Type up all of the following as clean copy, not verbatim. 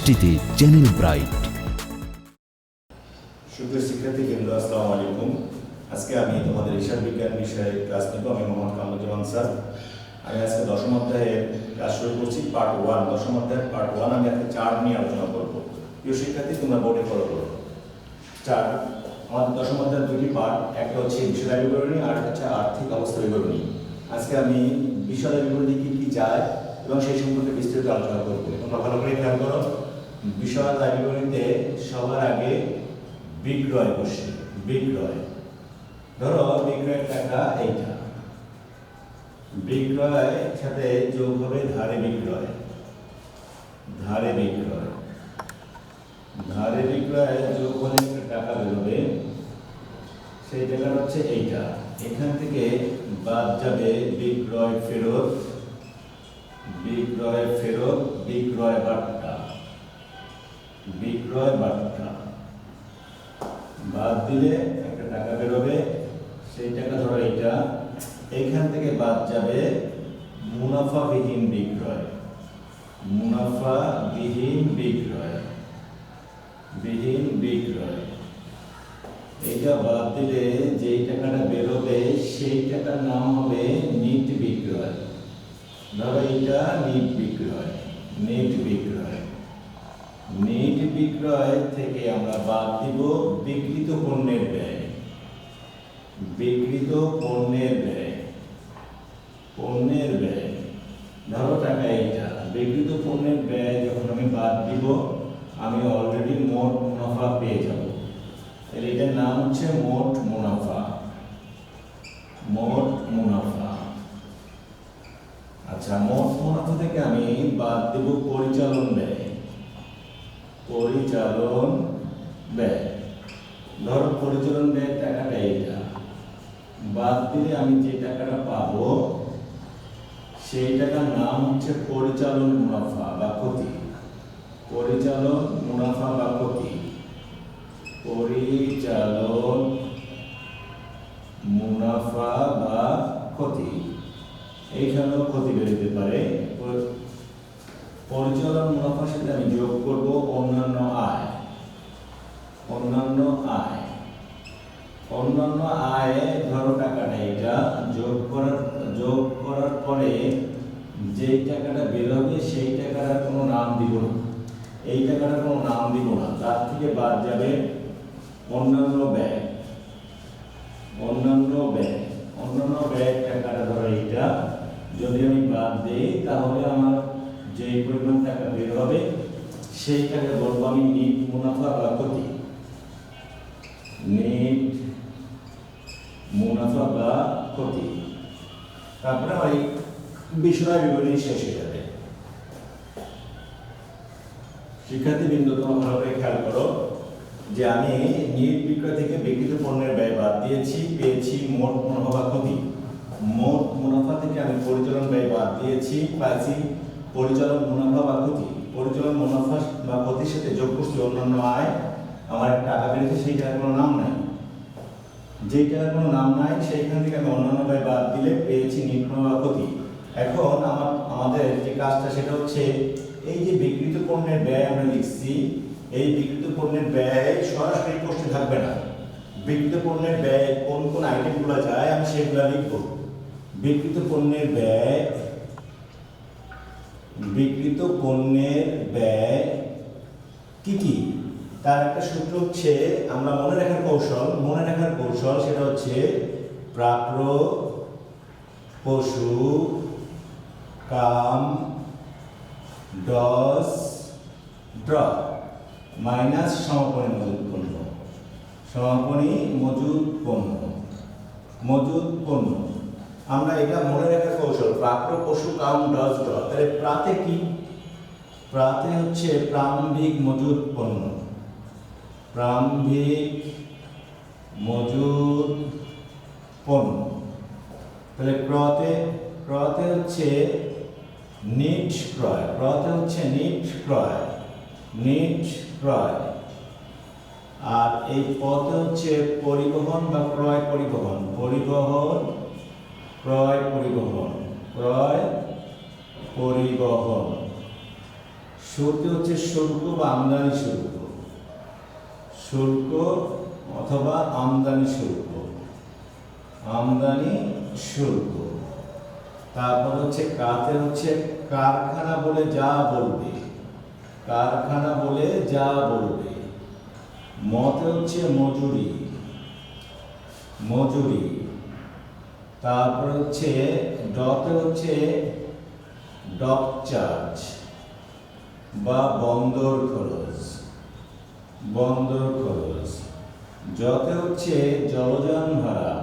দৃষ্টিতে channel bright. সুপ্রিয় শিক্ষার্থীবৃন্দ, আসসালামু আলাইকুম। আজকে আমি তোমাদের হিসাব বিজ্ঞান বিষয়ে ক্লাস নেব। আমি মোহাম্মদ কামরুজ্জামান স্যার। আমি আজকে দশম অধ্যায়ের ক্লাস শুরু করছি, পার্ট 1। দশম অধ্যায়ের পার্ট 1 আমি আজকে চার্ট নিয়ে আলোচনা করব। প্রিয় শিক্ষার্থী, তোমরা বোর্ডে ফলো করো। চার্ট আমাদের দশম অধ্যায়ের দুটি পার্ট, একটা হচ্ছে বিষয় বিবরণী আর একটা হচ্ছে আর্থিক অবস্থা বিবরণী। আজকে আমি বিষয় বিবরণী কি কি যায় এবং সেই সম্পর্কে বিস্তারিত আলোচনা করব। তোমরা ভালো করে খেয়াল করো। বিষয় বিবরণীতে সবার আগে বিক্রয় বসে। বিক্রয়, ধরো বিক্রয়ের টাকা এইটা, বিক্রয় সাথে যোগ হবে ধারে বিক্রয়। ধারে বিক্রয়, ধারে বিক্রয় যোগ হলে একটা টাকা বেরোবে, সেই টাকাটা হচ্ছে এইটা। এখান থেকে বাদ যাবে বিক্রয় ফেরত, বিক্রয় ফেরত, বিক্রয় বাট্টা, বিক্রয় বাট্টা বাদ দিলে একটা টাকা বেরোবে, সেই টাকা ধরো এইটা। এইখান থেকে বাদ যাবে মুনাফাবিহীন বিক্রয়, মুনাফাবিহীন বিক্রয়, বিহীন বিক্রয়। এইটা বাদ দিলে যেই টাকাটা বেরোবে সেই টাকার নাম হবে নিট বিক্রয়। ধরো এইটা নিট বিক্রয়, নিট বিক্রয়। নিট বিক্রয় থেকে আমরা বাদ দিব বিক্রিত পণ্যের ব্যয়, বিক্রিত পণ্যের ব্যয়, পণ্যের ব্যয়। ধরো টাকা এইটা, বিক্রিত পণ্যের ব্যয় যখন আমি বাদ দিব আমি অলরেডি মোট মুনাফা পেয়ে যাব। তাহলে এটার নাম হচ্ছে মোট মুনাফা, মোট মুনাফা। আচ্ছা, মোট মুনাফা থেকে আমি বাদ দেব পরিচালন ব্যয়, পরিচালন ব্যয়। ধরো পরিচালন ব্যয়ের টাকাটা এইটা, বাদ দিলে আমি যে টাকাটা পাবো সেই টাকার নাম হচ্ছে পরিচালন মুনাফা বা ক্ষতি, পরিচালন মুনাফা বা ক্ষতি, পরিচালন মুনাফা বা ক্ষতি। এইখানেও ক্ষতি বেরোতে পারে। পরিচালন মুনাফার সাথে আমি যোগ করব অন্যান্য আয়, অন্যান্য আয়, অন্যান্য আয়। ধরো টাকাটা এটা যোগ করার পরে যে টাকাটা বের হবে সেই টাকার কোনো নাম দিব না, এই টাকাটার কোনো নাম দিব না। তার থেকে বাদ যাবে অন্যান্য ব্যয়, অন্যান্য ব্যয়, অন্যান্য ব্যয়ের টাকাটা ধরো এইটা যদি আমি বাদ দিই তাহলে আমার যে পরিমাণ টাকা বের হবে সেই টাকা বলবো আমি নিট মুনাফা বা ক্ষতি, নিট মুনাফা বা ক্ষতি। তারপরে আমার এই বিষয় বিবরণী শেষ হয়ে যাবে। শিক্ষার্থীবৃন্দ, তোমরা ভালো করে খেয়াল করো যে আমি নিট বিক্রয় থেকে বিক্রিত পণ্যের ব্যয় বাদ দিয়েছি, পেয়েছি মোট মুনাফা বা ক্ষতি। মোট মুনাফা থেকে আমি পরিচালন ব্যয় বাদ দিয়েছি, পাইছি পরিচালন মুনাফা বা ক্ষতি। পরিচালন মুনাফা বা ক্ষতির সাথে যোগ করছি অন্যান্য আয়। আমার একটা টাকা বেরিয়েছে, সেই টাকার কোনো নাম নাই, যেই টাকার কোনো নাম নাই সেইখান থেকে আমি অন্যান্য ব্যয় বাদ দিলে পেয়েছি নিট মুনাফা বা ক্ষতি। এখন আমাদের যে কাজটা সেটা হচ্ছে এই যে বিক্রিত পণ্যের ব্যয় আমরা লিখছি, এই বিক্রিত পণ্যের ব্যয় সরাসরি প্রশ্নে থাকবে না। বিক্রিত পণ্যের ব্যয় কোন কোন আইটেমগুলো যায় আমি সেগুলো লিখব। বিক্রিত পণ্যের ব্যয়, বিক্রিত পণ্যের ব্যয় কি কি, তার একটা সূত্র হচ্ছে আমরা মনে রাখার কৌশল, সেটা হচ্ছে প্রাপ্য, পশু, কাম, ডস, ড্র মাইনাস সমাপনী মজুদ পণ্য, সমাপনী মজুদ পণ্য, মজুদ পণ্য। আমরা এটা মনে রাখার কৌশল, প্রাপ্য, পশু, কাম, ডস, ড্র। তাহলে প্রাতে কি? প্রাতে হচ্ছে প্রারম্ভিক মজুদ পণ্য, প্রারম্ভিক মজুদ পণ্য। তাহলে ক্রয়তে হচ্ছে নিট ক্রয়, ক্রয়তে হচ্ছে নিট ক্রয়, নিট ক্রয়। আর এই পথে হচ্ছে পরিবহন বা ক্রয় পরিবহন, পরিবহন, ক্রয় পরিবহন, ক্রয় পরিবহন। শুরুতে হচ্ছে শুল্ক বা আমদানি শুল্ক, শুল্ক অথবা আমদানি শুল্ক, আমদানি শুল্ক। তারপর হচ্ছে কাতে হচ্ছে কারখানা বলে যা বলবে, কারখানা বলে যা বলবে। মতে হচ্ছে মজুরি, মজুরি। তারপর হচ্ছে ডতে হচ্ছে ডক চার্জ বা বন্দর খরচ, বন্দর খরচ। যতে হচ্ছে জলযান ভাড়া,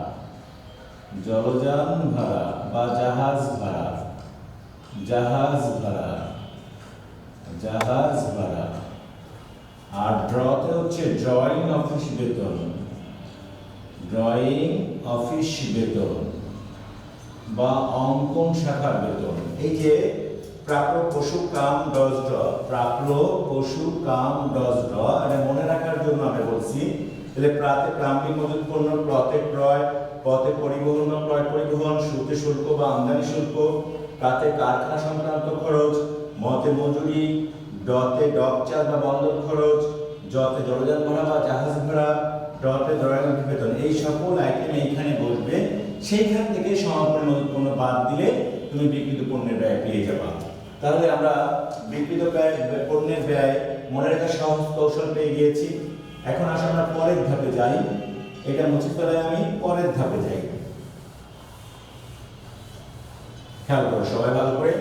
জলযান ভাড়া বা জাহাজ ভাড়া, জাহাজ ভাড়া, জাহাজ ভাড়া। আর ড্রতে হচ্ছে ড্রয়িং অফিস বেতন, ড্রয়িং অফিস বেতন বা অঙ্কন শাখার বেতন। এই যে প্রাপ্য পশু কাম ডজ ড্র, প্রাপ্য পশু কাম ডজ ড্র, এটা মনে রাখার জন্য আমি বলছি। তাহলে প্রাতে প্রাম্ভিক মজুত পণ্য, ক্রতে ক্রয়, পথে পরিবহন বা ক্রয় পরিবহন, সুতে শুল্ক বা আমদানি শুল্ক, কাতে কারখানা সংক্রান্ত খরচ, মতে মজুরি, ডতে ডক চার্জ বা বন্দর খরচ, যতে জলযান ভাড়া বা জাহাজ ভাড়া, ডতে ড্রয়িং অফিস বেতন। এই সকল আইটেম এইখানে বসবে। সেইখান থেকে সমাপনী মজুত পণ্য বাদ দিলে তুমি বিক্রিত পণ্যের ব্যয় পেয়ে যাবা। তাহলে আমরা বিক্রিত ব্যয় পণ্যের ব্যয় মনে রাখার সহজ কৌশল পেয়ে গিয়েছি। এখন আসলে আমরা পরের ধাপে যাই। এটা মুছে ফেলে আমি পরের ধাপে যাই। খেয়াল করো সবাই ভালো করে।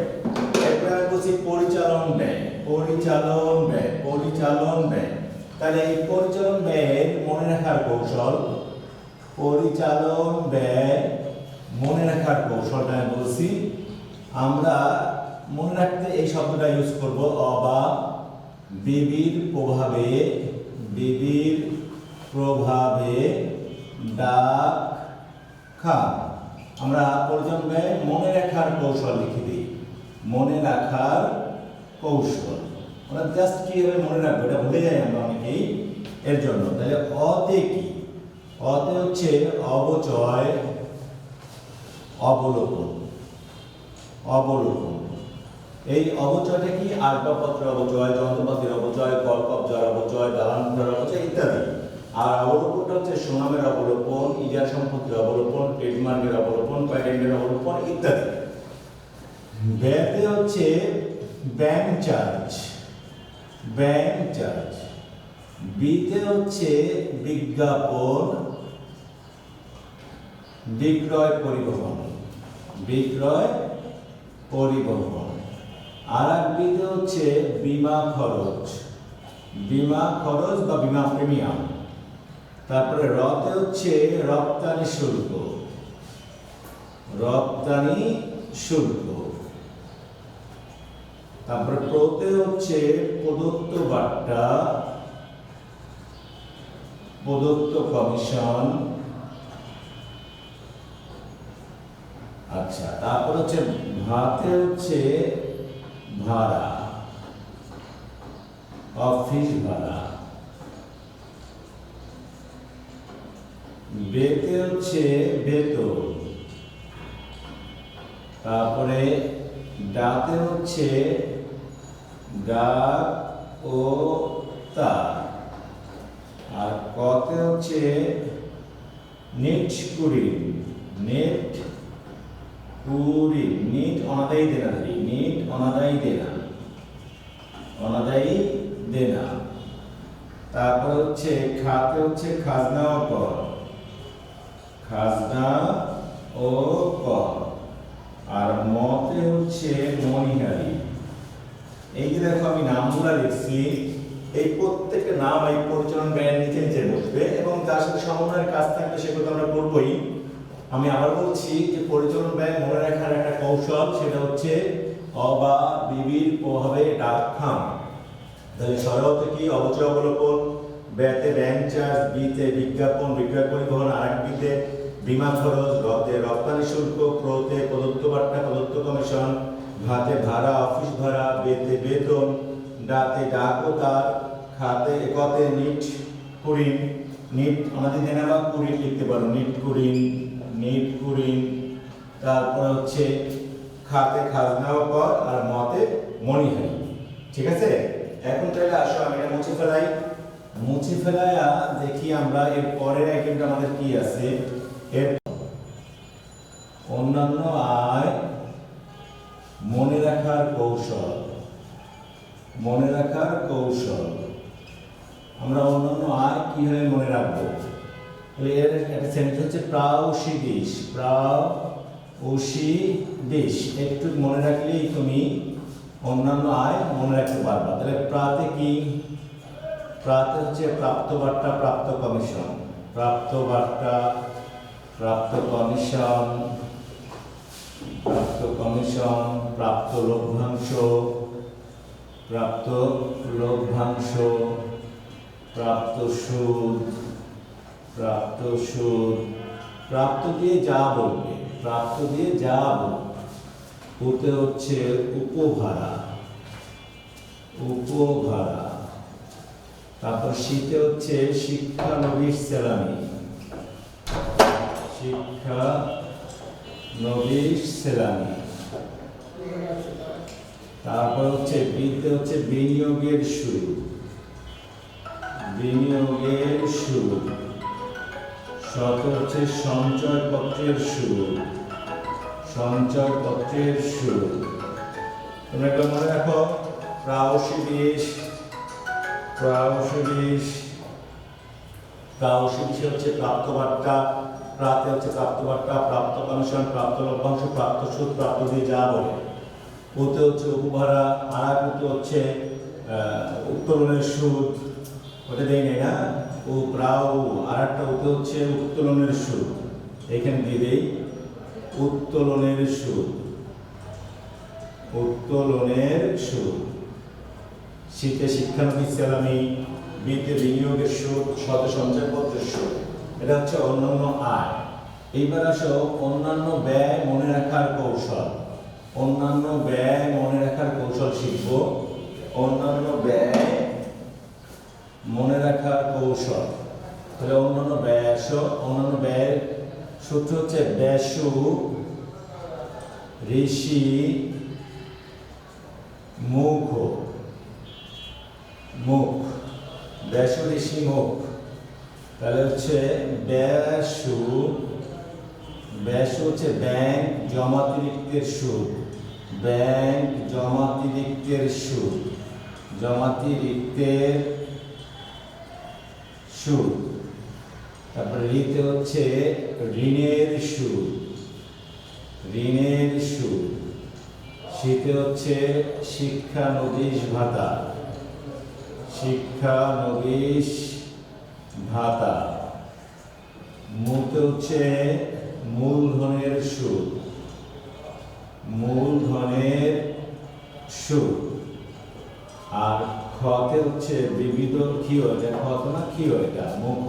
এরপরে আমি বলছি পরিচালন ব্যয়, পরিচালন ব্যয়, পরিচালন ব্যয়। তাহলে এই পরিচালন ব্যয়ের মনে রাখার কৌশল, পরিচালন ব্যয় মনে রাখার কৌশলটা আমি বলছি। আমরা মনে রাখতে এই শব্দটা ইউজ করব, অবা বিবির প্রভাবে, বিবির প্রভাবে ডাক খান। আমরা পরিচালন ব্যয় মনে রাখার কৌশল লিখে দিই, মনে রাখার কৌশল। আমরা জাস্ট কিভাবে মনে রাখবো এটা ভুলে যাই আমরা অনেকেই, এর জন্য। তাহলে অতে কি, অতে হচ্ছে অবচয়, অবলোকন, অবলোকন। এই অবচয়টা কি? আসবাবপত্রের অবচয়, যন্ত্রপাতির অবচয়, কলকবজার অবচয়, দালান ঘরের অবচয় ইত্যাদি। আর অবলোকনটা হচ্ছে সুনামের অবলোকন, ইজারা সম্পত্তির অবলোকন, ট্রেডমার্কের অবলোকন, প্যাটেন্টের অবলোকন ইত্যাদি। ব্যয়তে হচ্ছে ব্যাংক চার্জ, ব্যাংক চার্জ। বিতে হচ্ছে বিজ্ঞাপন, বিক্রয় পরিবহন, বিক্রয় পরিবহন। আর এক বিতে হচ্ছে বীমা খরচ, বীমা খরচ বা বীমা প্রিমিয়াম। তারপরে রতে হচ্ছে রপ্তানি শুল্ক, রপ্তানি শুল্ক। তারপরে প্রতে হচ্ছে প্রদত্ত বাট্টা, প্রদত্ত কমিশন। আচ্ছা, তারপর হচ্ছে ভাতে হচ্ছে ভাড়া, অফিস ভাড়া। বেতে হচ্ছে বেতন। তারপরে ডাতে হচ্ছে ডাক ও তার। আর কতে হচ্ছে নেট কুরিং, নেট কুরিং, নিট অনাদায়ী দেনাদারি, নিট অনাদায়ী দেনা, অনাদায়ী দেনা। তারপর হচ্ছে খাতে হচ্ছে খাজনা ও কর, খাজনা ও কর। আর মতে হচ্ছে মনিহারি। এই যে দেখো আমি নামগুলো লিখছি, এই প্রত্যেকটা নাম এই পরিচালন ব্যয়ের নিচে নিচে বসবে এবং তার সাথে সমন্বয়ের কাজ থাকবে, সেগুলো আমরা করবোই। আমি আবার বলছি যে পরিচালন ব্যয় মনে রাখার একটা কৌশল, সেটা হচ্ছে অবা বিবির প্রভাবে ডাক খান। তাহলে সরতে কি? অবচয় অবলোকন, ব্যয়তে ব্যাংক চার্জ, বিতে বিজ্ঞাপন, বিক্রয় পরিবহন, আর এক বিতে বীমা খরচ, রতে রপ্তানি শুল্ক, প্রতে প্রদত্ত বাট্টা, প্রদত্ত কমিশন, ভাতে ভাড়া, অফিস ভাড়া, বেতে বেতন, ডাতে ডাক ও তার, খাতে কতে নিট কুরিং, নিট আমাদের দেনা বা কুরিং লিখতে পারো, নিট কুরিং, নিট কুরিং। তারপর হচ্ছে খাতে খাজনা ও কর, আর মতে মনিহারি। ঠিক আছে, এখন তাহলে আসো আমি এটা মুছে ফেলাই। মুছে ফেলাইয়া দেখি আমরা এর পরের আইটেমটা আমাদের কি আছে। এর অন্যান্য আয় মনে রাখার কৌশল। মনে রাখার কৌশল আমরা অন্যান্য আয় কিভাবে মনে রাখবো। এর একটা সেন্টেন্স হচ্ছে প্রাউশি ডিশ। প্রাউশি ডিশ একটু মনে রাখলেই তুমি অন্যান্য আয় মনে রাখতে পারবা। তাহলে প্রাতে কি? প্রাতে হচ্ছে প্রাপ্ত বার্তা, প্রাপ্ত কমিশন। প্রাপ্ত বার্তা, প্রাপ্ত কমিশন, প্রাপ্ত কমিশন, প্রাপ্ত লভ্যাংশ, প্রাপ্ত লভ্যাংশ, প্রাপ্ত সুদ, প্রাপ্ত সুদ। প্রাপ্ত দিয়ে যা বলবে, প্রাপ্ত দিয়ে যা বলবে। ওতে হচ্ছে উপভাড়া, উপভাড়া। তারপর শীতে হচ্ছে শিক্ষানবিশ স্যালামি, শিক্ষানবিশ স্যালামি। তারপর হচ্ছে বিতে হচ্ছে বিনিয়োগের সুদ, বিনিয়োগের সুদ। শত হচ্ছে সঞ্চয়পত্রের সুদ, সঞ্চয়পত্রের সুদ। তোমরা একটা মনে রাখো, প্রাউশি ডিশ, প্রাউশি ডিশ, প্রাউশি ডিশ হচ্ছে প্রাপ্ত বার্তা, প্রাতে হচ্ছে প্রাপ্ত বার্তা, প্রাপ্ত কমিশন, প্রাপ্ত লভ্যাংশ, প্রাপ্ত সুদ, প্রাপ্ত দিয়ে যা বলে। ওতে হচ্ছে উপভাড়া, আর ওতে হচ্ছে উত্তোলনের সুদ, ওটা দেয় নাই না। ও প্রাউ আর একটা ওতে হচ্ছে উত্তোলনের সুদ, এখানে দিয়ে দেই উত্তোলনের সুদ, উত্তোলনের সুদ। শীতে শিক্ষানবিশ স্যালামি, বিতে বিনিয়োগের সুদ, শত সঞ্চয়পত্রের সুদ। এটা হচ্ছে অন্যান্য আয়। এইবার আসো অন্যান্য ব্যয় মনে রাখার কৌশল। অন্যান্য ব্যয় মনে রাখার কৌশল শিখব। অন্যান্য ব্যয় মনে রাখার কৌশল। তাহলে অন্যান্য ব্যয় আসো। অন্যান্য ব্যয়ের সূত্র হচ্ছে ব্যাসু ঋষি মুখ, মুখ, ব্যাসু ঋষি মুখ। তাহলে হচ্ছে ব্যাসু, ব্যাসু হচ্ছে ব্যাংক জমাতিরিক্তের সুদ, ব্যাংক জমাতিরিক্তের সুদ, জমাতিরিক্তের সুদ। তারপরে ঋতে হচ্ছে ঋণের সুদ, ঋণের সুদ। শীতে হচ্ছে শিক্ষানবিশ ভাতা, শিক্ষানবিশ ভাতা। মুতে হচ্ছে মূলধনের সুদ, মূলধনের সুদ। আর খতে হচ্ছে বিবিধ ক্ষীয়, এটা খত না ক্ষীয়, এটা মুখ।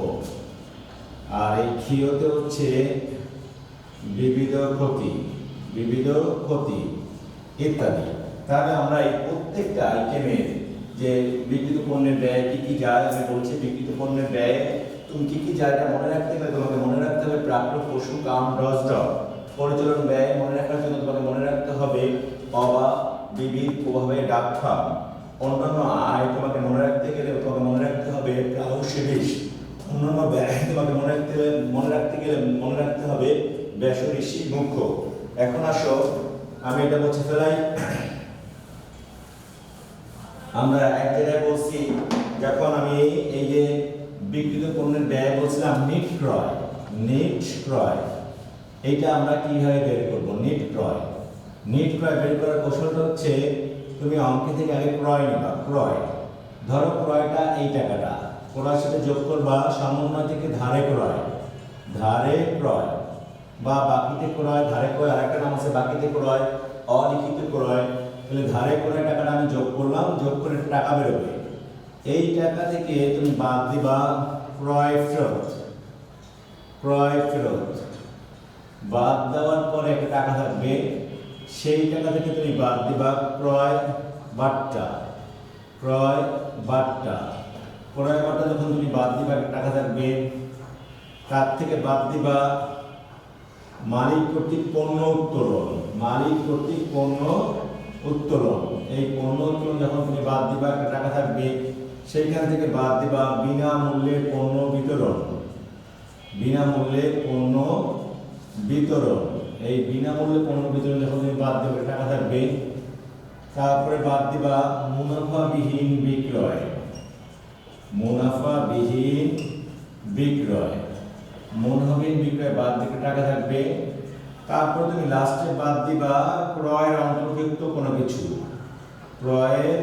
আর এই ক্ষীয়তে হচ্ছে বিবিধ ক্ষতি, বিবিধ ক্ষতি ইত্যাদি। তাহলে আমরা এই প্রত্যেকটা আইটেমের যে বিক্রিত পণ্যের ব্যয় কি কি যায়, আমি বলছি বিক্রিত পণ্যের ব্যয় তুমি কি কি জায়গা মনে রাখতে হবে। তোমাকে মনে রাখতে হবে প্রাপ্য পশু কাম ডজ ডগ। পরিচালন ব্যয় মনে রাখার জন্য তোমাকে মনে রাখতে হবে অবা বিবিধ প্রভাবে ডাক ফার্ম। অন্যান্য আয় তোমাকে মনে রাখতে গেলে তোমাকে মনে রাখতে হবে প্রাউশি ডিশ। অন্যান্য ব্যয় তোমাকে মনে রাখতে গেলে মনে রাখতে হবে ব্যাসু ঋষি মুখ্য। এখন আসো আমি এটা মুছে ফেলাই। আমরা এক জায়গায় বলছি যখন আমি এই যে বিক্রিত পণ্যের ব্যয় বলছিলাম নিট ক্রয়, নিট ক্রয়। এইটা আমরা কিভাবে বের করব? নিট ক্রয়, নিট ক্রয় বের করার কৌশলটা হচ্ছে তুমি অঙ্ক থেকে আগে ক্রয় নিবা। ক্রয়, ধরো ক্রয়টা এই টাকাটা, ক্রয়ের সাথে যোগ করবা সমন্বয় থেকে ধারে ক্রয়, ধারে ক্রয় বা বাকিতে ক্রয়। ধারে ক্রয় আরেকটা নাম আছে বাকিতে ক্রয়, অলিখিত ক্রয়। তাহলে ধারে ক্রয় টাকাটা আমি যোগ করলাম, যোগ করে টাকা বেরোবে। এই টাকা থেকে তুমি বাদ দিবা ক্রয় ফেরত, ক্রয় ফেরত। বাদ দেওয়ার পরে একটা টাকা থাকবে, সেই টাকা থেকে তুমি বাদ দিবা ক্রয় বাট্টা, ক্রয় বাট্টা। ক্রয় বাট্টা যখন তুমি বাদ দিবা একটা টাকা থাকবে, তার থেকে বাদ দিবা মালিক কর্তৃক পণ্য উত্তোলন, মালিক কর্তৃক পণ্য উত্তোলন। এই পণ্য উত্তোলন যখন তুমি বাদ দিবা একটা টাকা থাকবে, সেইখান থেকে বাদ দিবা বিনামূল্যে পণ্য বিতরণ। বিনামূল্যে পণ্য বিতরণ, এই বিনামূল্যে পণ্য বিতরণ যখন তুমি বাদ দেবে টাকা থাকবে। তারপরে বাদ দিবা মুনাফাবিহীন বিক্রয়। মুনাফাবিহীন বিক্রয়, মুনাফাবিহীন বিক্রয় বাদ দিতে টাকা থাকবে। তারপর তুমি লাস্টে বাদ দিবা ক্রয়ের অন্তর্ভুক্ত কোনো কিছু। ক্রয়ের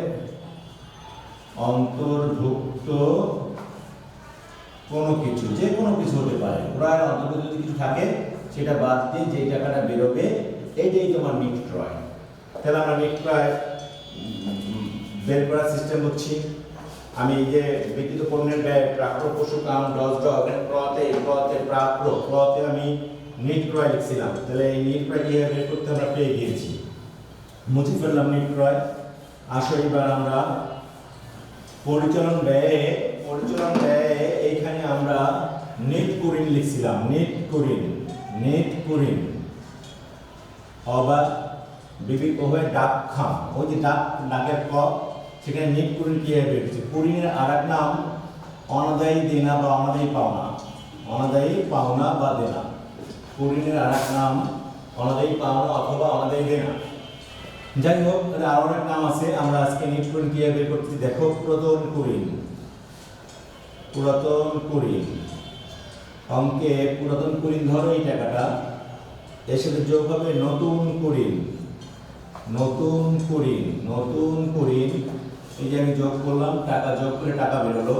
অন্তর্ভুক্ত কোনো কিছু, যে কোনো কিছু হতে পারে। ক্রয়ের অন্তর্ভুক্ত যদি কিছু থাকে সেটা বাদ দিয়ে যে টাকাটা বেরোবে এইটাই তোমার নিট ক্রয়। তাহলে আমরা নিট ক্রয় বের করার সিস্টেম হচ্ছে, আমি এই যে বিক্রিত পণ্যের ব্যয় প্রাপ্য পশু কাম ক্রয়তে আমি নিট ক্রয় লিখছিলাম। তাহলে এই নিট ক্রয় কিভাবে বের করতে আমরা পেয়ে গিয়েছি, মুছে ফেললাম নিট ক্রয়। আসো এবার আমরা পরিচালন ব্যয়ে এইখানে আমরা নেট কুরিন লিখছিলাম। নেট কুরিন অবাক বিবিক ওভাবে ডাক খাম, ওই যে ডাকের ক, সেখানে নেট কুরিন কিভাবে বেরোচ্ছে। কুরিনের আর এক নাম অনাদায়ী দেনা বা অনাদায়ী পাওনা। অনাদায়ী পাওনা বা দেনা, কুরিনের আর এক নাম অনাদায়ী পাওনা অথবা অনাদায়ী দেনা। যাই হোক, আরো অনেক নাম আছে। আমরা আজকে নেট কুরিন কিভাবে বের করতেছি দেখো। পুরাতন কুরিন অঙ্কে পুরাতন কুরিন ধরো এই টাকাটা, এর সাথে যোগ হবে নতুন কুরিন। এই যে আমি যোগ করলাম, টাকা যোগ করে টাকা বেরোলো,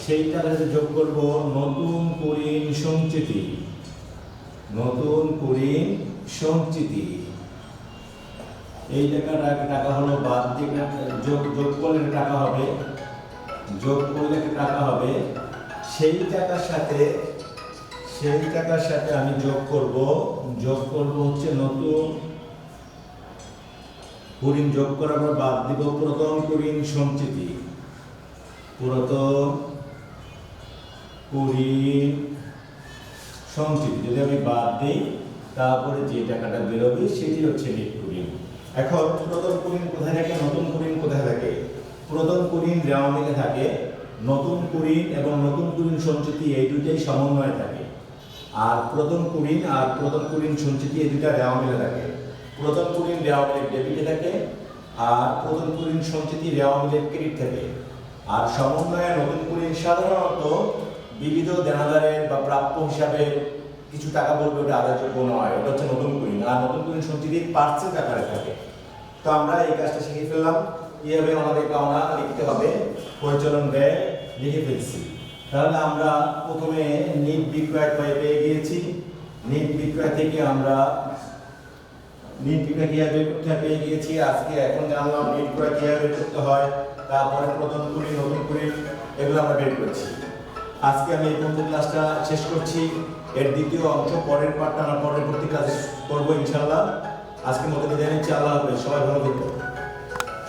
সেই টাকার সাথে যোগ করব নতুন কুরিন সঞ্চিতি। এই টাকা হলো বাদ দিয়ে যোগ করলে টাকা হবে, সেই টাকার সাথে আমি যোগ করব হচ্ছে নতুন কুরিন। যোগ করার পর বাদ দিব পুরাতন কুরিন সঞ্চিতি। যদি আমি বাদ দিই তারপরে যে টাকাটা বেরোবে সেটি হচ্ছে নেট কুরিন। এখন পুরাতন কুরিন কোথায় থাকে, নতুন কুরিন কোথায় থাকে? পুরাতন কুরিন রেওয়া মিলে থাকে, নতুন কুরিন এবং নতুন কুরিন সঞ্চিতি এই দুইটাই সমন্বয়ে থাকে। আর পুরাতন কুরিন সঞ্চিতি এই দুইটা রেওয়া মিলে থাকে। পুরাতন কুরিন রেওয়া মিলে ডেবিটে থাকে, আর পুরাতন কুরিন সঞ্চিতি রেওয়া মিলে ক্রেডিট থাকে। আর সমন্বয়ে নতুন কুরিন সাধারণত বিবিধ দেনাদারের বা প্রাপ্য হিসাবে কিছু টাকা বলবে ওটা আদায়যোগ্য নয়, ওটা হচ্ছে নতুন কুরিন। আর নতুন কুরিন সঞ্চিতি পার্সেন্ট আকারে থাকে। তো আমরা এই কাজটা শিখে ফেললাম, কিভাবে আমাদের পাওনা লিখতে হবে, পরিচালন ব্যয় লিখে ফেলছি। তাহলে আমরা প্রথমে নিট বিক্রয় পেয়ে গিয়েছি। নিট বিক্রয় থেকে আমরা নিট বিক্রয় কিভাবে বের করতে পেয়ে গিয়েছি। এখন জানলাম নিট ক্রয় কিভাবে বের করতে হয়, তারপরে প্রথম কুরিন, নতুন কুরিন, এগুলো আমরা বের করছি। আজকে আমি এই পর্যন্ত ক্লাসটা শেষ করছি। এর দ্বিতীয় অংশ পরের পার্টটা আমরা পরবর্তী ক্লাসে করবো ইনশাআল্লাহ। আজকের মতো বিদায় নিচ্ছি। আল্লাহ হাফেজ, সবাই ভালো থাকবেন।